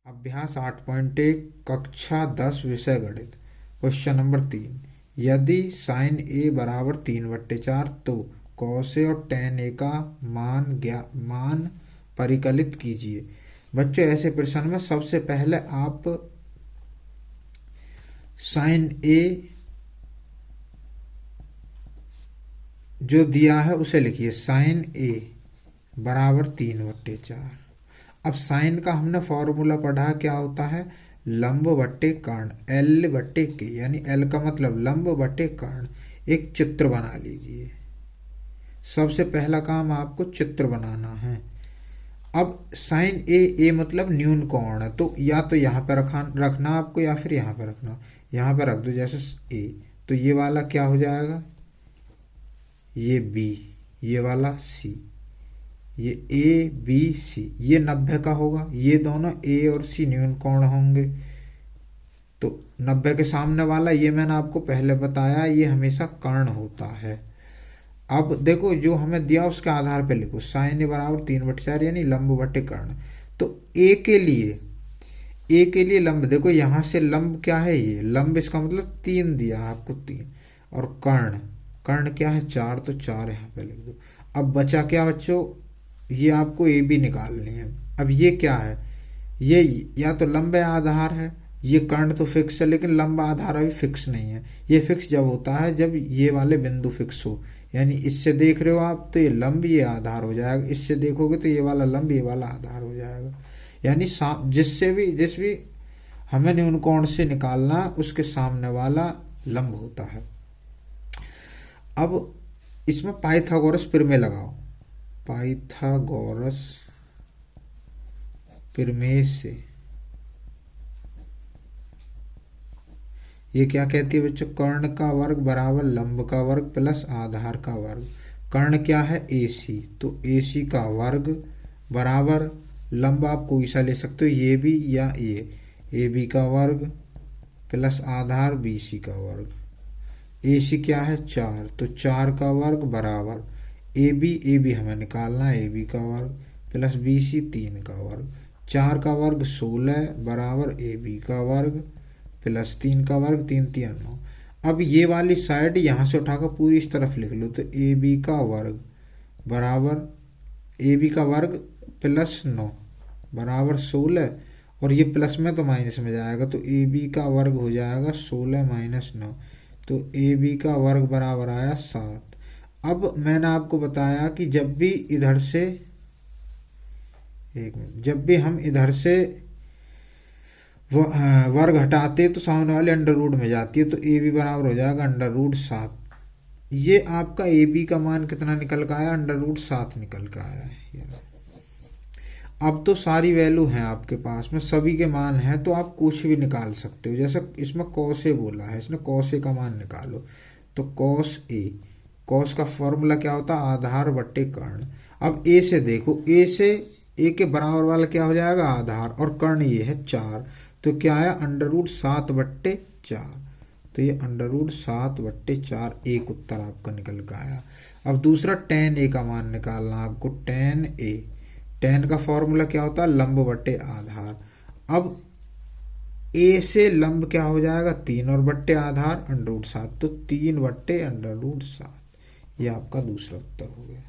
अभ्यास 8.1 कक्षा 10 विषय गणित। क्वेश्चन नंबर 3, यदि साइन ए बराबर 3/4 तो कॉस ए और टेन ए का मान परिकलित कीजिए। बच्चों, ऐसे प्रश्न में सबसे पहले आप साइन ए जो दिया है उसे लिखिए। साइन ए बराबर 3/4। अब साइन का हमने फॉर्मूला पढ़ा, क्या होता है? लंब बट्टे कर्ण, एल बट्टे के, यानी एल का मतलब लंब बट्टे कर्ण। एक चित्र बना लीजिए। सबसे पहला काम आपको चित्र बनाना है। अब साइन ए मतलब न्यून कोण है, तो या तो यहाँ पे रखना आपको या फिर यहाँ पे रखना। यहाँ पे रख दो जैसे ए, तो ये वाला क्या हो जाएगा? ये बी, ये वाला सी, ये ए बी सी, ये 90 का होगा। ये दोनों ए और सी न्यून कोण होंगे। तो 90 के सामने वाला, ये मैंने आपको पहले बताया, ये हमेशा कर्ण होता है। अब देखो जो हमें दिया उसके आधार पे लिखो। साइन ए बराबर 3/4 यानी लंब बटे कर्ण। तो ए के लिए लंब, देखो यहां से लंब क्या है? ये लंब, इसका मतलब 3 दिया आपको, 3। और कर्ण क्या है? 4, तो 4 यहाँ पे लिख दो। अब बचा क्या बच्चों? ये आपको ए बी निकालनी है। अब ये क्या है? ये या तो लंब आधार है, ये कर्ण तो फिक्स है, लेकिन लंब आधार अभी फिक्स नहीं है। ये फिक्स जब होता है जब ये वाले बिंदु फिक्स हो, यानी इससे देख रहे हो आप तो ये लंब ये आधार हो जाएगा, इससे देखोगे तो ये वाला लंब ये वाला आधार हो जाएगा। यानी जिस भी हमें न्यून कोण से निकालना उसके सामने वाला लंब होता है। अब इसमें पाइथागोरस प्रमेय लगाओ। पाइथागोरस प्रमेय से ये क्या कहती है बच्चों? कर्ण का वर्ग बराबर लंब का वर्ग प्लस आधार का वर्ग। कर्ण क्या है? AC, तो AC का वर्ग बराबर लंब आप कोई सा ले सकते हो, ये भी या ये, AB का वर्ग प्लस आधार BC का वर्ग। AC क्या है? 4, तो 4 का वर्ग बराबर AB हमें निकालना है, AB का वर्ग प्लस BC 3 का वर्ग। 4 का वर्ग 16 बराबर AB का वर्ग प्लस 3 का वर्ग, 3 3 9। अब ये वाली साइड यहाँ से उठाकर पूरी इस तरफ लिख लो, तो AB का वर्ग बराबर AB का वर्ग प्लस 9 बराबर 16, और ये प्लस में तो माइनस में जाएगा, तो AB का वर्ग हो जाएगा 16 माइनस 9, तो AB का वर्ग बराबर आया 7। अब मैंने आपको बताया कि जब भी हम इधर से वर्ग हटाते तो सामने वाले अंडर रूट में जाती है, तो AB बराबर हो जाएगा √7। ये आपका AB का मान कितना निकल का आया? √7 निकल का आया है। अब तो सारी वैल्यू है आपके पास में, सभी के मान है, तो आप कुछ भी निकाल सकते हो। जैसे इसमें कॉस ए बोला है, इसने कॉस ए का मान निकालो, तो कॉस का फॉर्मूला क्या होता है? आधार बट्टे कर्ण। अब ए से देखो, ए के बराबर वाला क्या हो जाएगा? आधार, और कर्ण ये है 4, तो क्या आया? √7/4। तो ये √7/4 एक उत्तर आपका निकल का आया। अब दूसरा टेन ए का मान निकालना आपको। टेन का फॉर्मूला क्या होता है? लंब बट्टे आधार। अब ए से लंब क्या हो जाएगा? 3 और बट्टे आधार √7, तो 3/√7। ये आपका दूसरा उत्तर हो गया।